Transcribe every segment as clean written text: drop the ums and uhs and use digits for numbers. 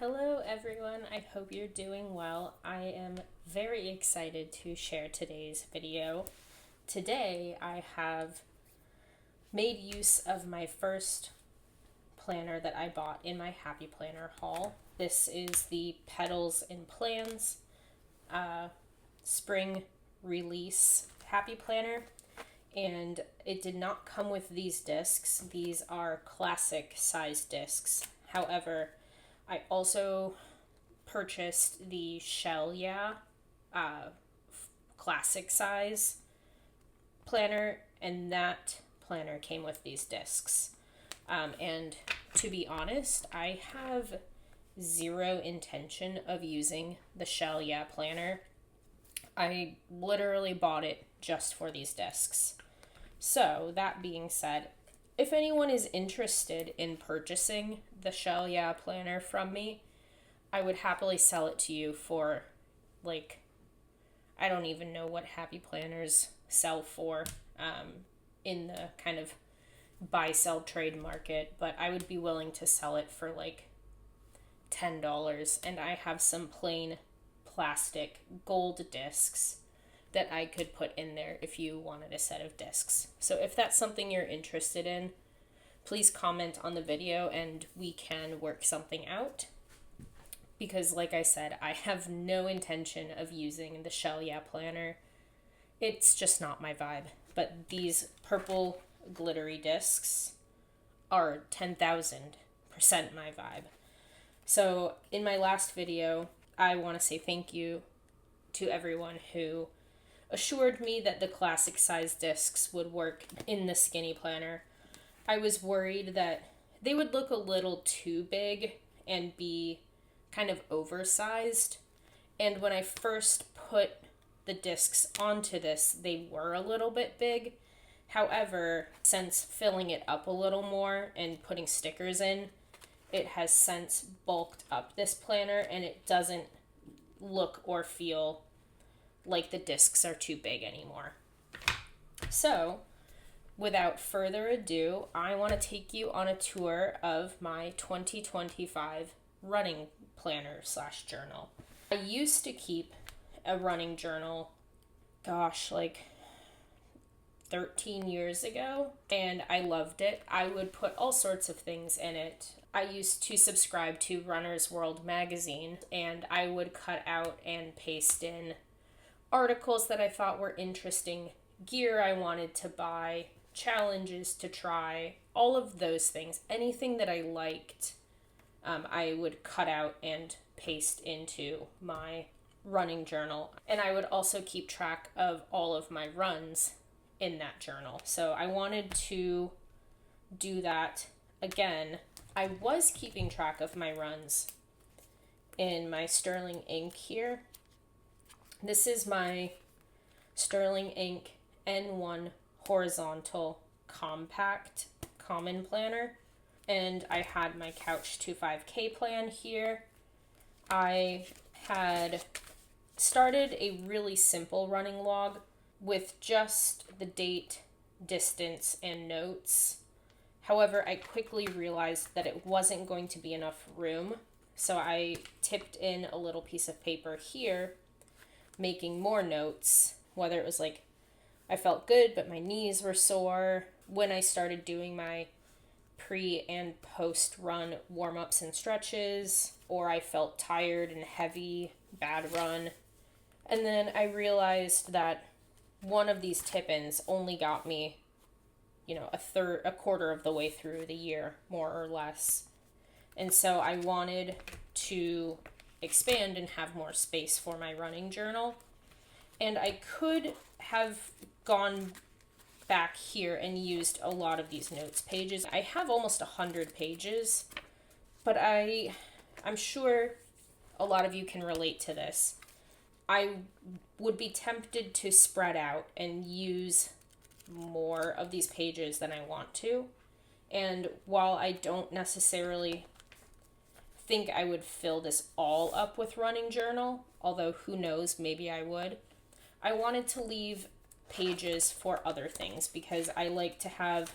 Hello everyone, I hope you're doing well. I am very excited to share today's video. Today I have made use of my first planner that I bought in my Happy Planner haul. This is the Petals and Plans spring release Happy Planner, and it did not come with these discs. These are classic size discs. However, I also purchased the Shell classic size planner, and that planner came with these discs. And to be honest, I have zero intention of using the Shell planner. I literally bought it just for these discs. So, that being said, if anyone is interested in purchasing the Shell planner from me, I would happily sell it to you for, I don't even know what Happy Planners sell for in the kind of buy, sell, trade market, but I would be willing to sell it for $10, and I have some plain plastic gold discs that I could put in there if you wanted a set of discs. So if that's something you're interested in, please comment on the video and we can work something out. Because like I said, I have no intention of using the Shell planner. It's just not my vibe. But these purple glittery discs are 10,000% my vibe. So in my last video, I want to say thank you to everyone who assured me that the classic size discs would work in the skinny planner. I was worried that they would look a little too big and be kind of oversized. And when I first put the discs onto this, they were a little bit big. However, since filling it up a little more and putting stickers in, it has since bulked up this planner and it doesn't look or feel like the discs are too big anymore. So, without further ado, I want to take you on a tour of my 2025 running planner / journal. I used to keep a running journal, 13 years ago, and I loved it. I would put all sorts of things in it. I used to subscribe to Runner's World magazine, and I would cut out and paste in articles that I thought were interesting, gear I wanted to buy, challenges to try, all of those things. Anything that I liked, I would cut out and paste into my running journal. And I would also keep track of all of my runs in that journal. So I wanted to do that again. I was keeping track of my runs in my Sterling Ink here. This is my Sterling Ink N1 horizontal compact common planner, and I had my Couch to 5K plan here. I had started a really simple running log with just the date, distance, and notes. However, I quickly realized that it wasn't going to be enough room, so I tipped in a little piece of paper here, making more notes, whether it was I felt good, but my knees were sore when I started doing my pre and post run warm-ups and stretches, or I felt tired and heavy, bad run. And then I realized that one of these tip-ins only got me, a quarter of the way through the year, more or less. And so I wanted to expand and have more space for my running journal. And I could have gone back here and used a lot of these notes pages. I have almost 100 pages, but I'm sure a lot of you can relate to this. I would be tempted to spread out and use more of these pages than I want to. And while I don't necessarily think I would fill this all up with running journal, although who knows, maybe I would, I wanted to leave pages for other things because I like to have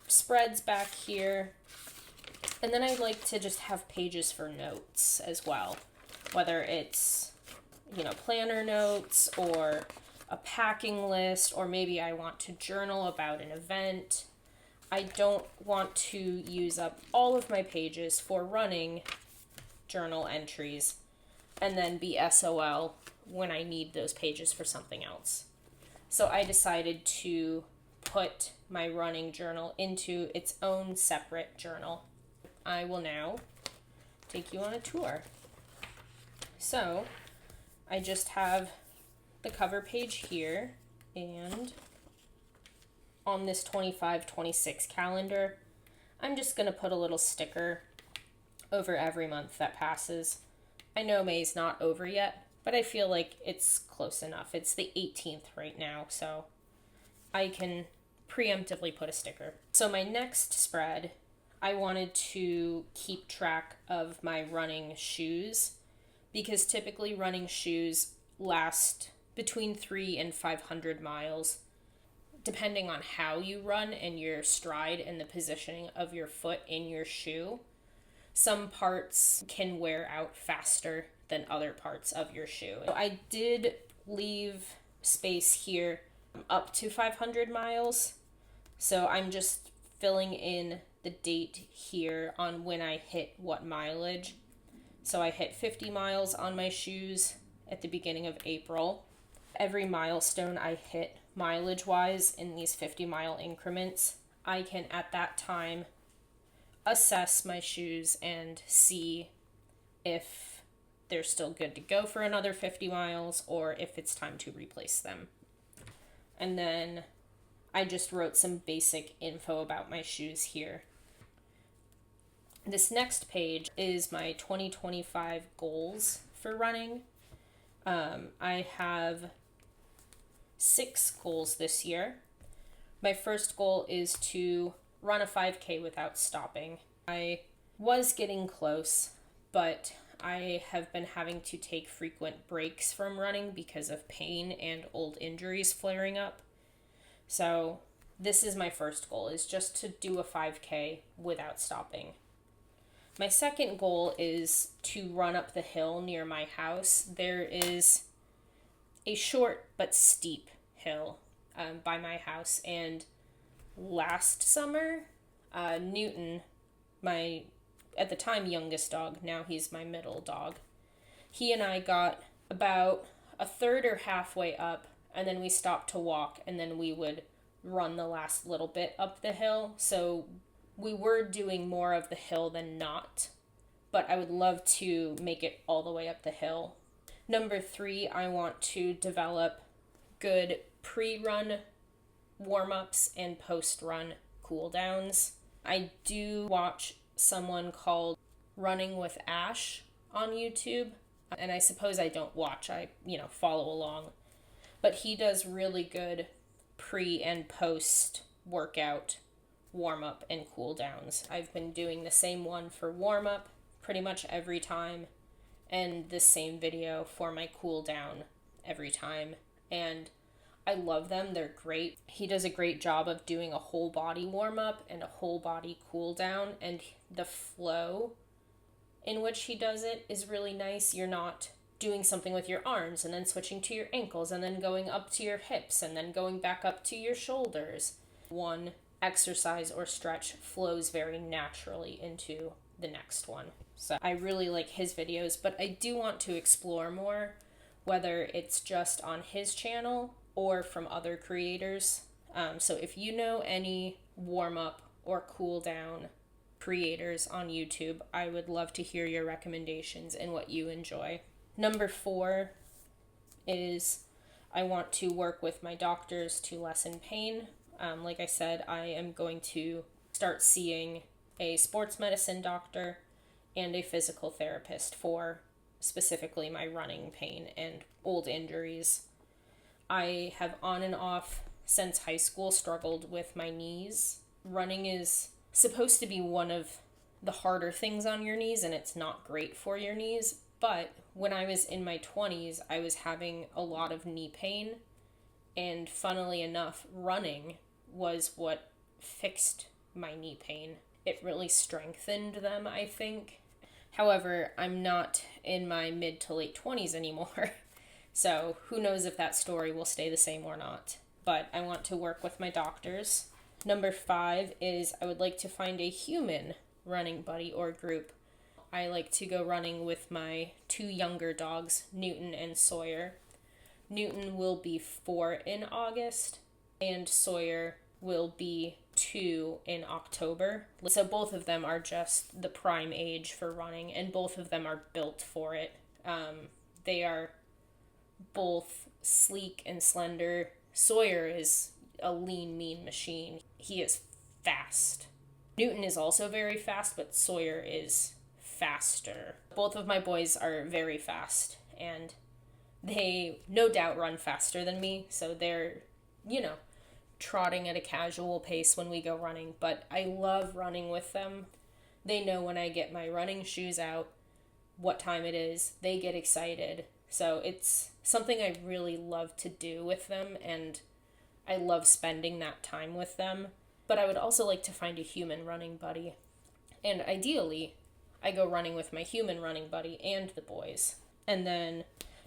spreads back here And then I like to just have pages for notes as well, whether it's, planner notes or a packing list, or maybe I want to journal about an event. I don't want to use up all of my pages for running journal entries and then be SOL when I need those pages for something else. So I decided to put my running journal into its own separate journal. I will now take you on a tour. So I just have the cover page here, and on this 25-26 calendar, I'm just going to put a little sticker over every month that passes. I know May's not over yet, but I feel like it's close enough. It's the 18th right now, so I can preemptively put a sticker. So my next spread, I wanted to keep track of my running shoes, because typically running shoes last between 300 and 500 miles, depending on how you run and your stride and the positioning of your foot in your shoe. Some parts can wear out faster than other parts of your shoe. So I did leave space here up to 500 miles. So I'm just filling in the date here on when I hit what mileage. So I hit 50 miles on my shoes at the beginning of April. Every milestone I hit mileage-wise in these 50-mile increments, I can at that time assess my shoes and see if they're still good to go for another 50 miles or if it's time to replace them. And then I just wrote some basic info about my shoes here. This next page is my 2025 goals for running. I have 6 goals this year. My first goal is to run a 5K without stopping. I was getting close, but I have been having to take frequent breaks from running because of pain and old injuries flaring up. So this is my first goal, is just to do a 5K without stopping. My second goal is to run up the hill near my house. There is a short but steep hill by my house, and last summer, Newton, my at the time youngest dog, now he's my middle dog, he and I got about a third or halfway up, and then we stopped to walk, and then we would run the last little bit up the hill. So we were doing more of the hill than not, but I would love to make it all the way up the hill. Number 3, I want to develop good pre-run warm-ups and post-run cool-downs. I do watch someone called Running with Ash on YouTube, and I suppose I don't watch, I follow along, but he does really good pre and post workout warm-up and cool-downs. I've been doing the same one for warm-up pretty much every time, and the same video for my cool-down every time, and I love them. They're great. He does a great job of doing a whole body warm-up and a whole body cool-down, and the flow in which he does it is really nice. You're not doing something with your arms and then switching to your ankles and then going up to your hips and then going back up to your shoulders. One exercise or stretch flows very naturally into the next one. So I really like his videos, but I do want to explore more, whether it's just on his channel or from other creators. So if you know any warm-up or cool-down creators on YouTube, I would love to hear your recommendations and what you enjoy. Number 4 is I want to work with my doctors to lessen pain. Like I said, I am going to start seeing a sports medicine doctor and a physical therapist for specifically my running pain and old injuries. I have on and off since high school struggled with my knees. Running is supposed to be one of the harder things on your knees, and it's not great for your knees. But when I was in my 20s, I was having a lot of knee pain, and funnily enough, running was what fixed my knee pain. it really strengthened them, I think. However, I'm not in my mid to late 20s anymore, so who knows if that story will stay the same or not. But I want to work with my doctors. Number 5 is I would like to find a human running buddy or group. I like to go running with my 2 younger dogs, Newton and Sawyer. Newton will be 4 in August, and Sawyer will be 2 in October. So both of them are just the prime age for running, and both of them are built for it. They are both sleek and slender. Sawyer is a lean, mean machine. He is fast. Newton is also very fast, but Sawyer is faster. Both of my boys are very fast, and they no doubt run faster than me, so they're, trotting at a casual pace when we go running, but I love running with them. They know when I get my running shoes out what time it is. They get excited. So it's something I really love to do with them, and I love spending that time with them. But I would also like to find a human running buddy. And ideally, I go running with my human running buddy and the boys. And then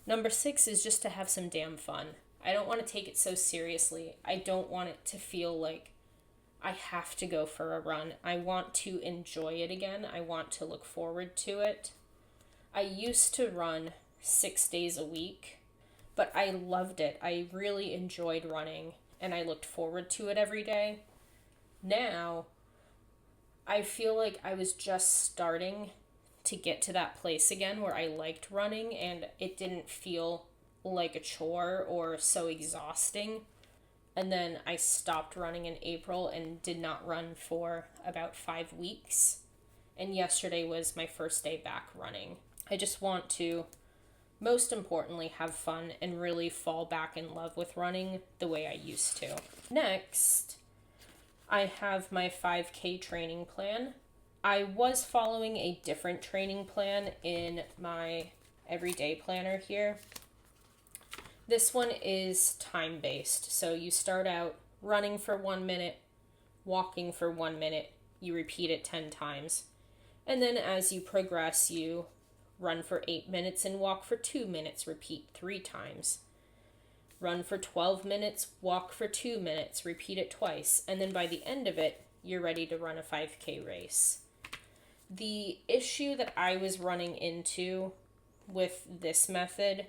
number 6 is just to have some damn fun. I don't want to take it so seriously. I don't want it to feel like I have to go for a run. I want to enjoy it again. I want to look forward to it. I used to run 6 days a week, but I loved it. I really enjoyed running, and I looked forward to it every day. Now, I feel like I was just starting to get to that place again where I liked running, and it didn't feel like a chore or so exhausting. And then I stopped running in April and did not run for about 5 weeks. And yesterday was my first day back running. I just want to, most importantly, have fun and really fall back in love with running the way I used to. Next, I have my 5K training plan. I was following a different training plan in my everyday planner here. This one is time-based, so you start out running for 1 minute, walking for 1 minute, you repeat it 10 times, and then as you progress, you run for 8 minutes and walk for 2 minutes, repeat 3 times. Run for 12 minutes, walk for 2 minutes, repeat it twice, and then by the end of it, you're ready to run a 5K race. The issue that I was running into with this method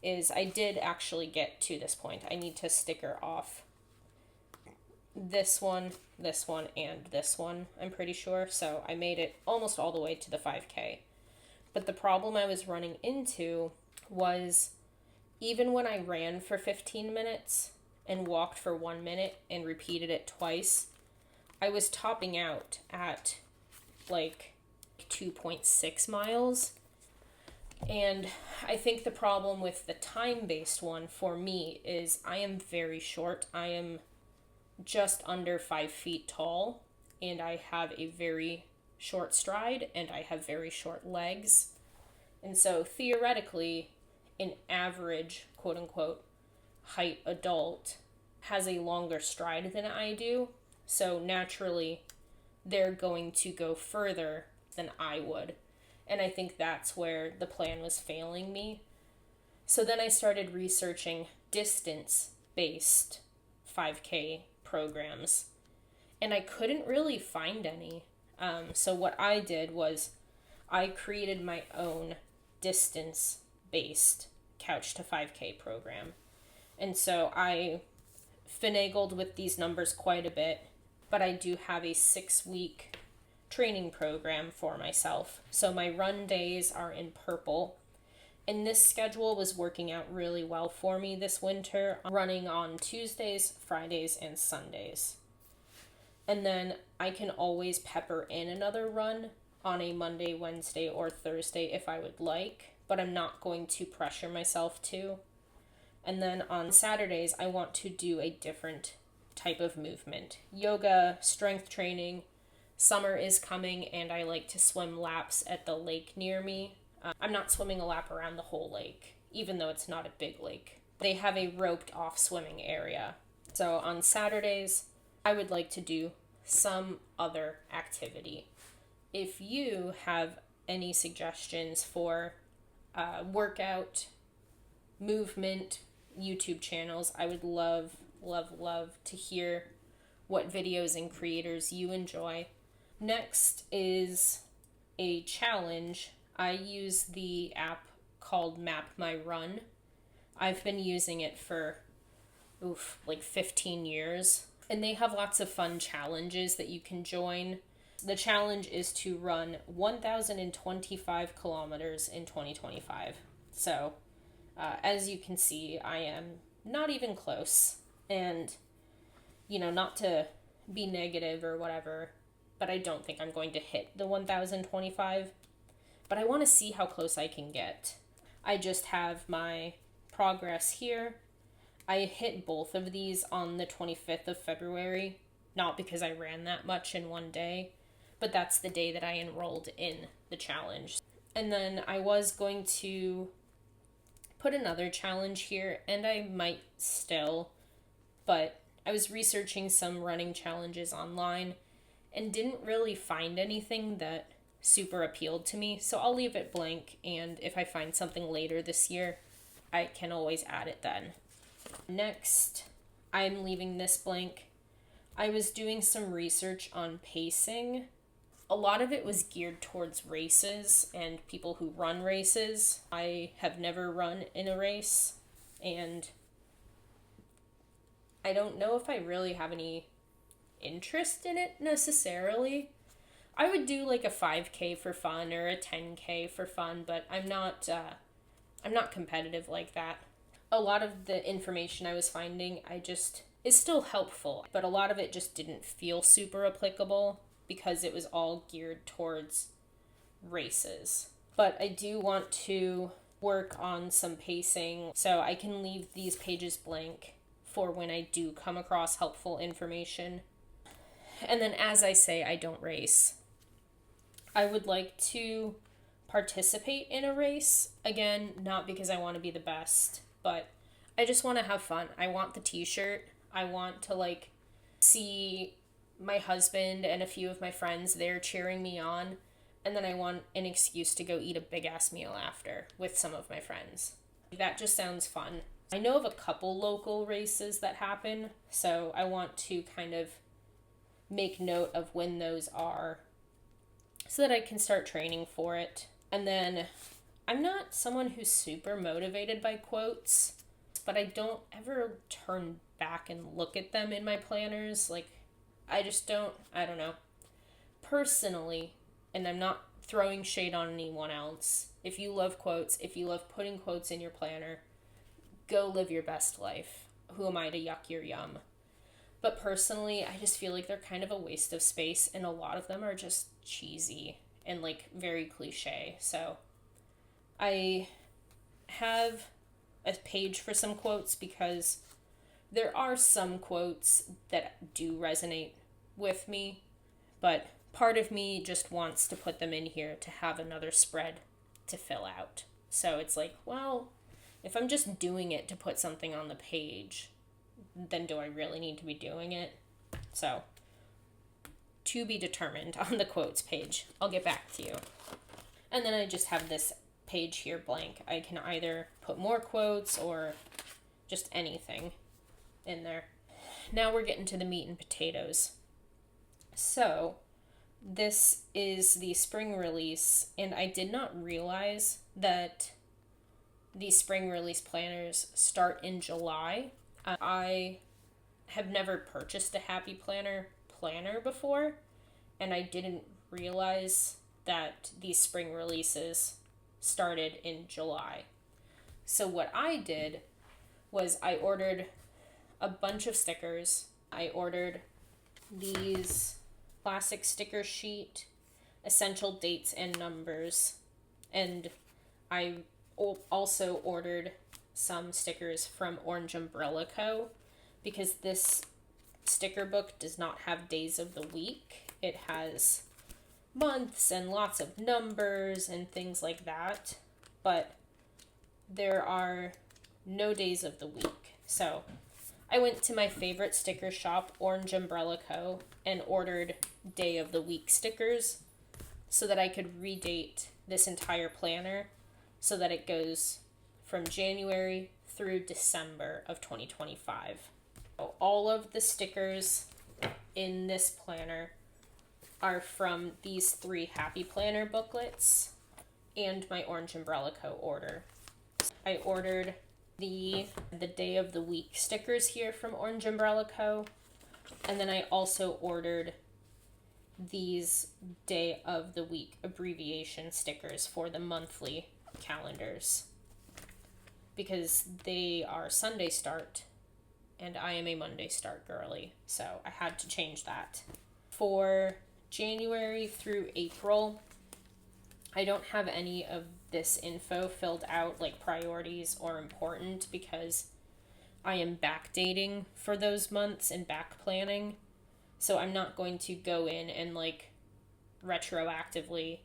is I did actually get to this point. I need to sticker off this one, and this one, I'm pretty sure. So I made it almost all the way to the 5K. But the problem I was running into was even when I ran for 15 minutes and walked for 1 minute and repeated it twice, I was topping out at like 2.6 miles. And I think the problem with the time-based one for me is I am very short. I am just under 5 feet tall, and I have a very short stride, and I have very short legs. And so theoretically, an average, quote-unquote, height adult has a longer stride than I do. So naturally, they're going to go further than I would. And I think that's where the plan was failing me. So then I started researching distance-based 5K programs, and I couldn't really find any. So what I did was I created my own distance-based Couch to 5K program. And so I finagled with these numbers quite a bit, but I do have a 6-week training program for myself. So my run days are in purple, and this schedule was working out really well for me this winter, running on Tuesdays, Fridays, and Sundays. And then I can always pepper in another run on a Monday, Wednesday, or Thursday if I would like, but I'm not going to pressure myself to. And then on Saturdays, I want to do a different type of movement. Yoga, strength training. Summer is coming, and I like to swim laps at the lake near me. I'm not swimming a lap around the whole lake, even though it's not a big lake. They have a roped off swimming area. So on Saturdays, I would like to do some other activity. If you have any suggestions for workout, movement, YouTube channels, I would love, love, love to hear what videos and creators you enjoy. Next is a challenge. I use the app called Map My Run. I've been using it for like 15 years. And they have lots of fun challenges that you can join. The challenge is to run 1,025 kilometers in 2025. So, as you can see, I am not even close. And, not to be negative or whatever, but I don't think I'm going to hit the 1,025. But I want to see how close I can get. I just have my progress here. I hit both of these on the 25th of February, not because I ran that much in one day, but that's the day that I enrolled in the challenge. And then I was going to put another challenge here, and I might still, but I was researching some running challenges online and didn't really find anything that super appealed to me, so I'll leave it blank, and if I find something later this year, I can always add it then. Next, I'm leaving this blank. I was doing some research on pacing. A lot of it was geared towards races and people who run races. I have never run in a race, and I don't know if I really have any interest in it necessarily. I would do like a 5K for fun or a 10K for fun, but I'm not competitive like that. A lot of the information I was finding, is still helpful, but a lot of it just didn't feel super applicable because it was all geared towards races. But I do want to work on some pacing, so I can leave these pages blank for when I do come across helpful information. And then, as I say, I don't race. I would like to participate in a race. Again, not because I want to be the best, but I just want to have fun. I want the t-shirt. I want to see my husband and a few of my friends there cheering me on. And then I want an excuse to go eat a big ass meal after with some of my friends. That just sounds fun. I know of a couple local races that happen, so I want to kind of make note of when those are so that I can start training for it. And then I'm not someone who's super motivated by quotes, but I don't ever turn back and look at them in my planners. I don't know. Personally, and I'm not throwing shade on anyone else, if you love quotes, if you love putting quotes in your planner, go live your best life. Who am I to yuck your yum? But personally, I just feel like they're kind of a waste of space, and a lot of them are just cheesy and very cliche. So I have a page for some quotes because there are some quotes that do resonate with me, but part of me just wants to put them in here to have another spread to fill out. So it's if I'm just doing it to put something on the page, then do I really need to be doing it? So, to be determined on the quotes page. I'll get back to you. And then I just have this page here blank. I can either put more quotes or just anything in there. Now we're getting to the meat and potatoes. So, this is the spring release, and I did not realize that the spring release planners start in July. I have never purchased a Happy Planner before, and I didn't realize that these spring releases started in July. So what I did was I ordered a bunch of stickers. I ordered these classic sticker sheet, essential dates and numbers, and I also ordered some stickers from Orange Umbrella Co. because this sticker book does not have days of the week. It has months and lots of numbers and things like that, but there are no days of the week. So I went to my favorite sticker shop, Orange Umbrella Co., and ordered day of the week stickers so that I could redate this entire planner so that it goes from January through December of 2025. So all of the stickers in this planner are from these 3 Happy Planner booklets and my Orange Umbrella Co. order. I ordered the day of the week stickers here from Orange Umbrella Co. And then I also ordered these day of the week abbreviation stickers for the monthly calendars because they are Sunday start and I am a Monday start girly, so I had to change that. For January through April, I don't have any of this info filled out like priorities or important because I am backdating for those months and back planning. So I'm not going to go in and like retroactively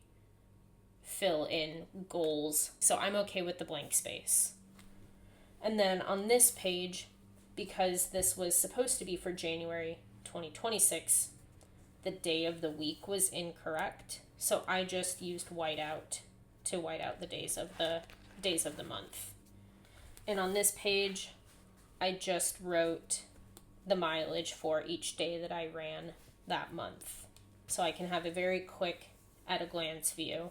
fill in goals. So I'm okay with the blank space. And then on this page, because this was supposed to be for January 2026, the day of the week was incorrect. So I just used whiteout to white out the days of the month. And on this page, I just wrote the mileage for each day that I ran that month. So I can have a very quick at a glance view.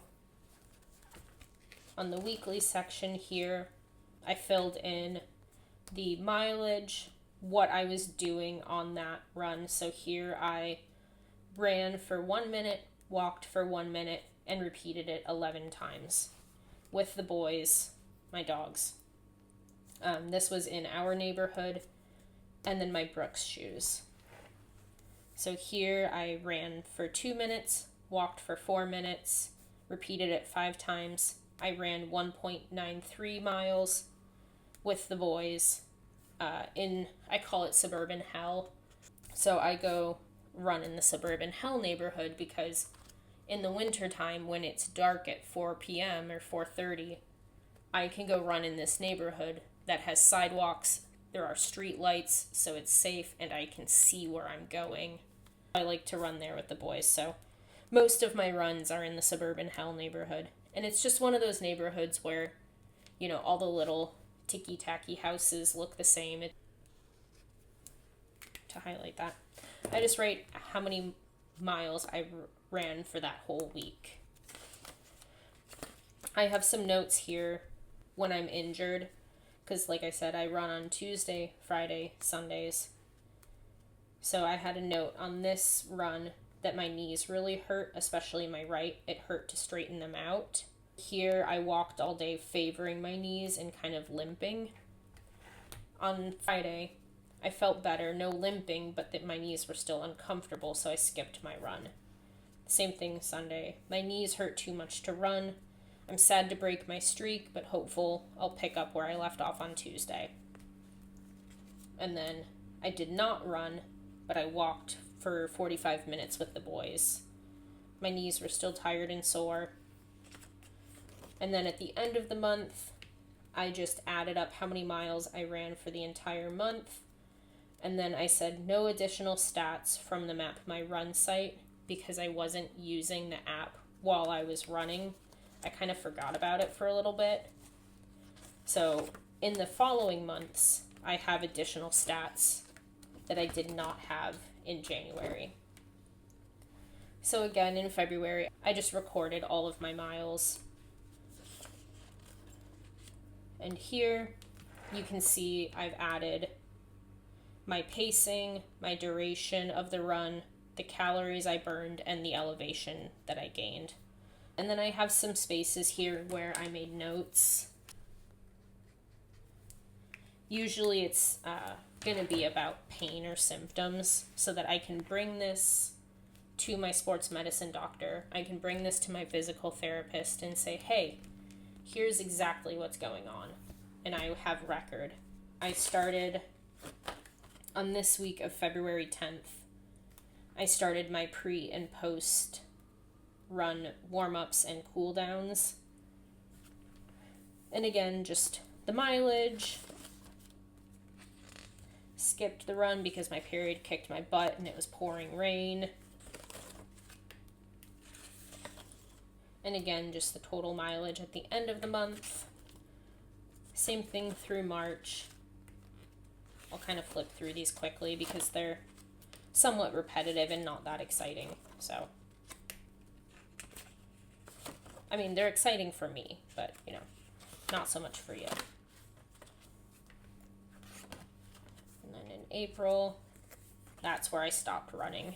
On the weekly section here, I filled in the mileage, what I was doing on that run. So here I ran for 1 minute, walked for 1 minute, and repeated it 11 times with the boys, my dogs. This was in our neighborhood, and then my Brooks shoes. So here I ran for 2 minutes, walked for 4 minutes, repeated it 5 times. I ran 1.93 miles with the boys I call it suburban hell. So I go run in the suburban hell neighborhood because in the wintertime when it's dark at 4 p.m. or 4:30, I can go run in this neighborhood that has sidewalks, there are street lights, so it's safe and I can see where I'm going. I like to run there with the boys, so most of my runs are in the suburban hell neighborhood. And it's just one of those neighborhoods where, you know, all the little ticky-tacky houses look the same. To highlight that, I just write how many miles I ran for that whole week. I have some notes here when I'm injured, because like I said, I run on Tuesday, Friday, Sundays. So I had a note on this run that my knees really hurt, especially my right. It hurt to straighten them out. Here I walked all day favoring my knees and kind of limping. On Friday, I felt better, no limping, but that my knees were still uncomfortable, so I skipped my run. Same thing Sunday. My knees hurt too much to run. I'm sad to break my streak, but hopeful I'll pick up where I left off on Tuesday. And then I did not run, but I walked for 45 minutes with the boys. My knees were still tired and sore. And then at the end of the month, I just added up how many miles I ran for the entire month. And then I said no additional stats from the Map My Run site because I wasn't using the app while I was running. I kind of forgot about it for a little bit. So in the following months, I have additional stats that I did not have in January. So again, in February, I just recorded all of my miles. And here you can see I've added my pacing, my duration of the run, the calories I burned, and the elevation that I gained. And then I have some spaces here where I made notes. Usually it's going to be about pain or symptoms so that I can bring this to my sports medicine doctor. I can bring this to my physical therapist and say, hey, here's exactly what's going on. And I have record. I started on this week of February 10th. I started my pre and post run warm-ups and cool downs. And again, just the mileage, skipped the run because my period kicked my butt and it was pouring rain. And again, just the total mileage at the end of the month. Same thing through March. I'll kind of flip through these quickly because they're somewhat repetitive and not that exciting. So, I mean, they're exciting for me, but, not so much for you. And then in April, that's where I stopped running.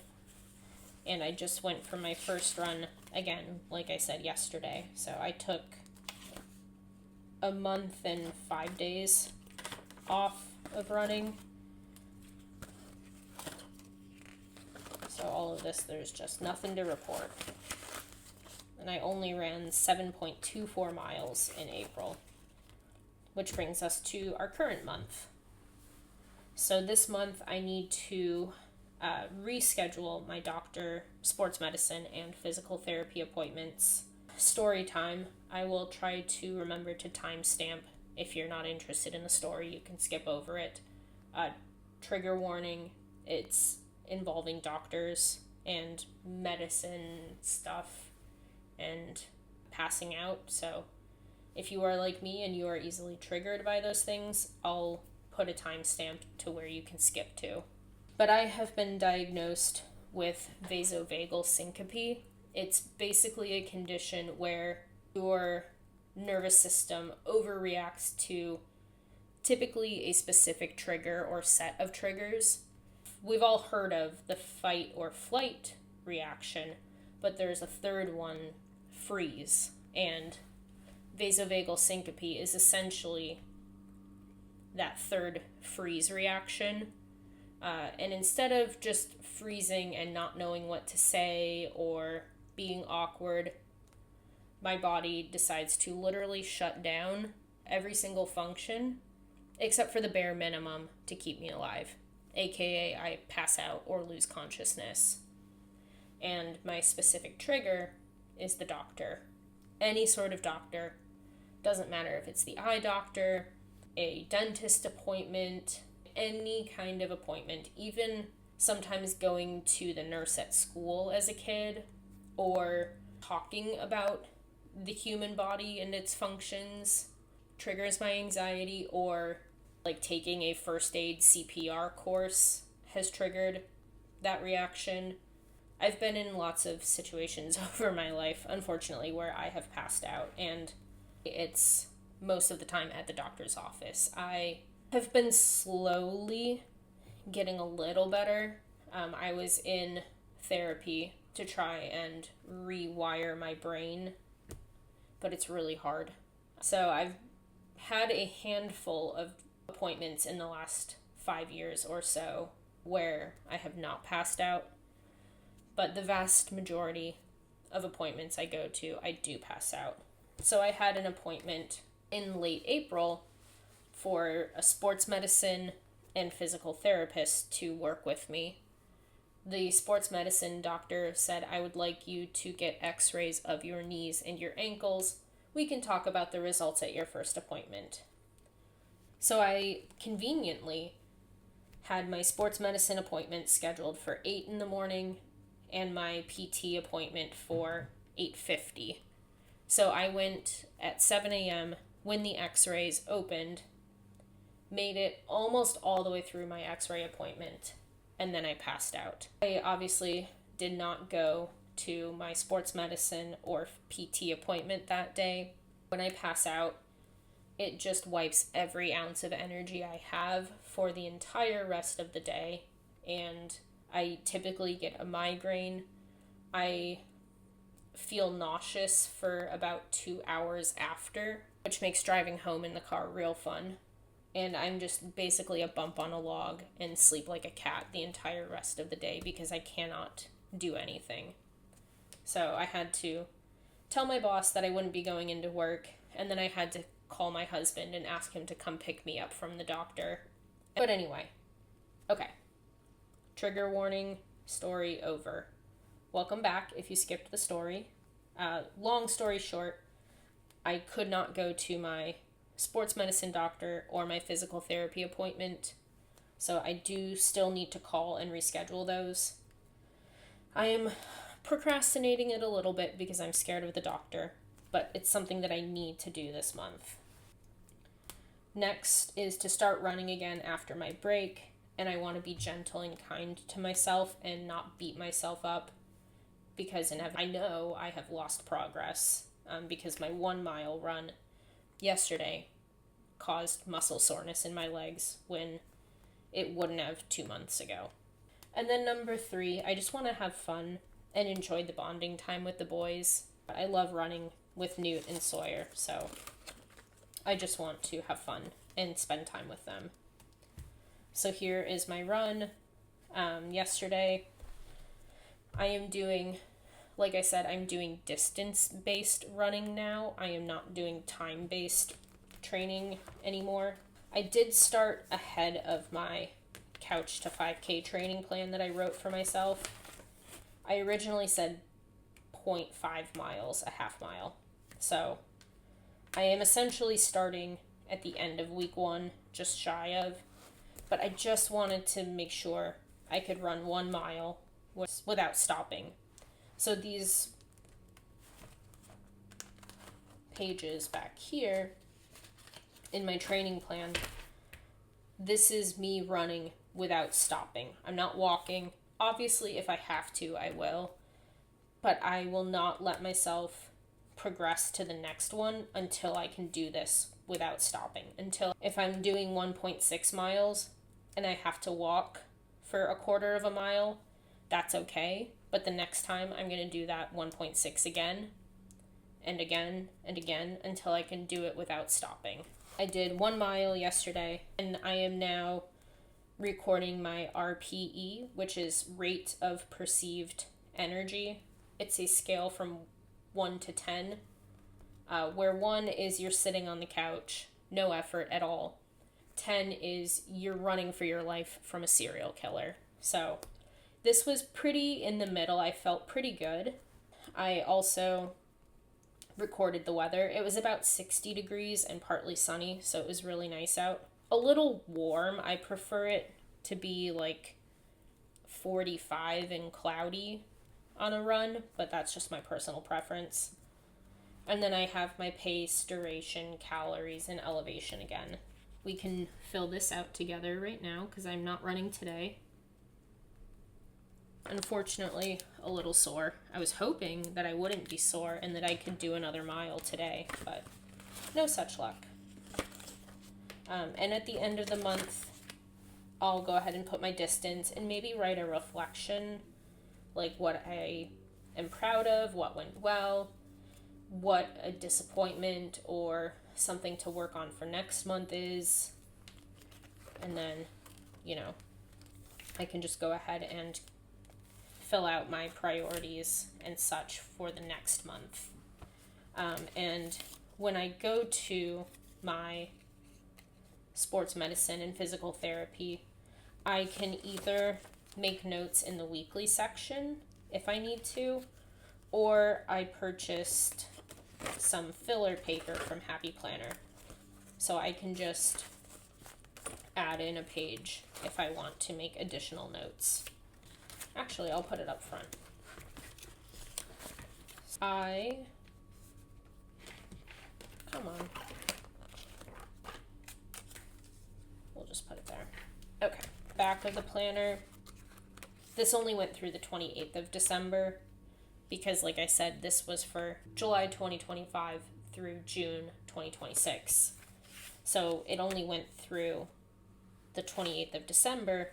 And I just went for my first run, again, like I said yesterday. So I took a month and 5 days off of running. So all of this, there's just nothing to report. And I only ran 7.24 miles in April, which brings us to our current month. So this month I need to reschedule my doctor, sports medicine, and physical therapy appointments. Story time, I will try to remember to timestamp. If you're not interested in the story, you can skip over it. Trigger warning, it's involving doctors and medicine stuff and passing out. So if you are like me and you are easily triggered by those things, I'll put a timestamp to where you can skip to. But I have been diagnosed with vasovagal syncope. It's basically a condition where your nervous system overreacts to typically a specific trigger or set of triggers. We've all heard of the fight or flight reaction, but there's a third one, freeze. And vasovagal syncope is essentially that third freeze reaction. And instead of just freezing and not knowing what to say or being awkward, my body decides to literally shut down every single function except for the bare minimum to keep me alive, aka I pass out or lose consciousness. And my specific trigger is the doctor. Any sort of doctor. Doesn't matter if it's the eye doctor, a dentist appointment, any kind of appointment, even sometimes going to the nurse at school as a kid or talking about the human body and its functions triggers my anxiety, or like taking a first aid CPR course has triggered that reaction. I've been in lots of situations over my life, unfortunately, where I have passed out, and it's most of the time at the doctor's office. I have been slowly getting a little better. I was in therapy to try and rewire my brain, but it's really hard. So I've had a handful of appointments in the last 5 years or so where I have not passed out, but the vast majority of appointments I go to, I do pass out. So I had an appointment in late April for a sports medicine and physical therapist to work with me. The sports medicine doctor said, I would like you to get x-rays of your knees and your ankles. We can talk about the results at your first appointment. So I conveniently had my sports medicine appointment scheduled for 8 in the morning and my PT appointment for 8:50. So I went at 7 a.m. when the x-rays opened, made it almost all the way through my x-ray appointment, and then I passed out. I obviously did not go to my sports medicine or PT appointment that day. When I pass out, it just wipes every ounce of energy I have for the entire rest of the day, and I typically get a migraine. I feel nauseous for about 2 hours after, which makes driving home in the car real fun. And I'm just basically a bump on a log and sleep like a cat the entire rest of the day because I cannot do anything. So I had to tell my boss that I wouldn't be going into work, and then I had to call my husband and ask him to come pick me up from the doctor. But anyway, okay. Trigger warning, story over. Welcome back if you skipped the story. Long story short, I could not go to my sports medicine doctor or my physical therapy appointment So I do still need to call and reschedule those. I am procrastinating it a little bit because I'm scared of the doctor, but it's something that I need to do this month. Next is to start running again after my break, and I want to be gentle and kind to myself and not beat myself up, because I know I have lost progress because my 1 mile run yesterday caused muscle soreness in my legs when it wouldn't have 2 months ago. And then number 3, I just want to have fun and enjoy the bonding time with the boys. I love running with Newt and Sawyer, so I just want to have fun and spend time with them. So here is my run. Yesterday, I am doing, like I said, I'm doing distance-based running now. I am not doing time-based training anymore. I did start ahead of my Couch to 5K training plan that I wrote for myself. I originally said 0.5 miles, a half mile. So I am essentially starting at the end of week 1, just shy of, but I just wanted to make sure I could run 1 mile without stopping. So these pages back here in my training plan, this is me running without stopping. I'm not walking. Obviously, if I have to, I will, but I will not let myself progress to the next one until I can do this without stopping. Until if I'm doing 1.6 miles and I have to walk for a quarter of a mile, that's okay. But the next time I'm going to do that 1.6 again and again and again until I can do it without stopping. I did 1 mile yesterday, and I am now recording my RPE, which is rate of perceived energy. It's a scale from 1 to 10, where 1 is you're sitting on the couch, no effort at all. 10 is you're running for your life from a serial killer. So this was pretty in the middle. I felt pretty good. I also recorded the weather. It was about 60 degrees and partly sunny, so it was really nice out. A little warm. I prefer it to be like 45 and cloudy on a run, but that's just my personal preference. And then I have my pace, duration, calories, and elevation again. We can fill this out together right now because I'm not running today. Unfortunately, a little sore. I was hoping that I wouldn't be sore and that I could do another mile today, but no such luck. And at the end of the month, I'll go ahead and put my distance and maybe write a reflection, like what I am proud of, what went well, what a disappointment or something to work on for next month is. And then, I can just go ahead and fill out my priorities and such for the next month. And when I go to my sports medicine and physical therapy, I can either make notes in the weekly section if I need to, or I purchased some filler paper from Happy Planner, so I can just add in a page if I want to make additional notes. Actually, I'll put it up front. Come on. We'll just put it there. Okay, back of the planner. This only went through the 28th of December because, like I said, this was for July 2025 through June 2026. So it only went through the 28th of December,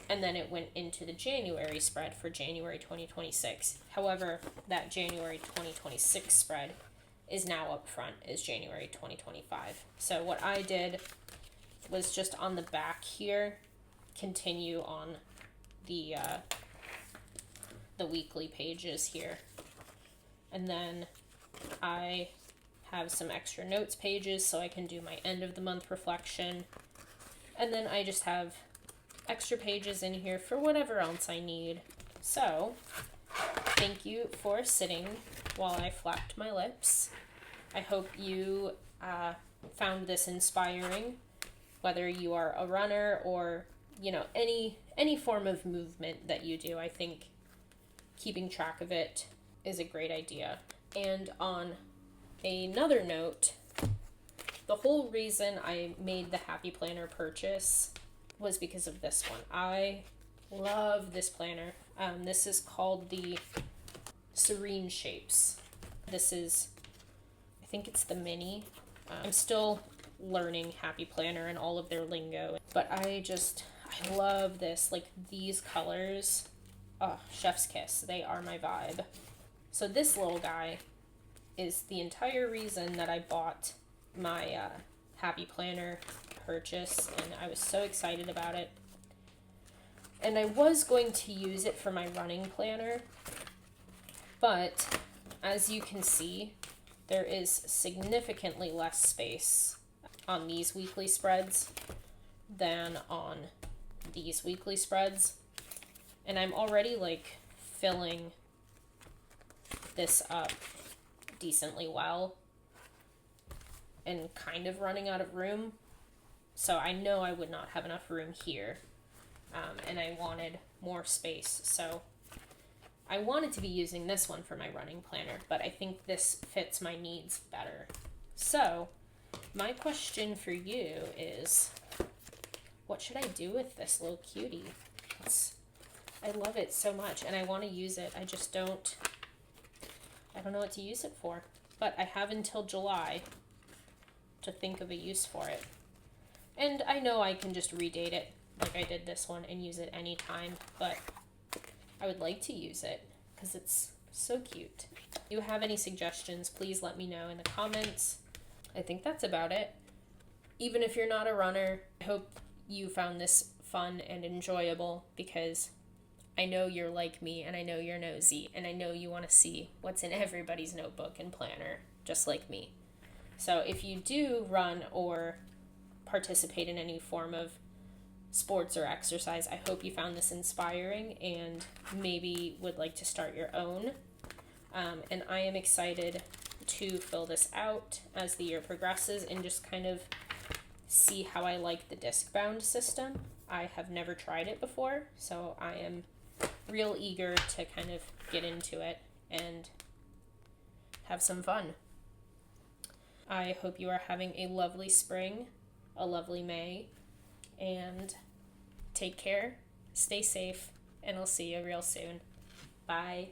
and then it went into the January spread for January 2026. However, that January 2026 spread is now up front as January 2025. So what I did was just on the back here, continue on the weekly pages here. And then I have some extra notes pages so I can do my end of the month reflection. And then I just have extra pages in here for whatever else I need. So, thank you for sitting while I flapped my lips. I hope you found this inspiring, whether you are a runner or any form of movement that you do, I think keeping track of it is a great idea. And on another note, the whole reason I made the Happy Planner purchase was because of this one. I love this planner. This is called the Serene Shapes. This is, I think it's the mini. I'm still learning Happy Planner and all of their lingo, but I love this. Like, these colors, oh, chef's kiss. They are my vibe. So this little guy is the entire reason that I bought my Happy Planner purchase, and I was so excited about it. And I was going to use it for my running planner, but as you can see, there is significantly less space on these weekly spreads than on these weekly spreads. And I'm already like filling this up decently well and kind of running out of room. So I know I would not have enough room here. And I wanted more space. So I wanted to be using this one for my running planner, but I think this fits my needs better. So my question for you is, what should I do with this little cutie? I love it so much and I want to use it. I don't know what to use it for, but I have until July to think of a use for it. And I know I can just redate it like I did this one and use it anytime, but I would like to use it because it's so cute. If you have any suggestions, please let me know in the comments. I think that's about it. Even if you're not a runner, I hope you found this fun and enjoyable, because I know you're like me and I know you're nosy and I know you want to see what's in everybody's notebook and planner, just like me. So if you do run or participate in any form of sports or exercise, I hope you found this inspiring and maybe would like to start your own. And I am excited to fill this out as the year progresses and just kind of see how I like the disc bound system. I have never tried it before, so I am real eager to kind of get into it and have some fun. I hope you are having a lovely spring, a lovely May, and take care, stay safe, and I'll see you real soon. Bye.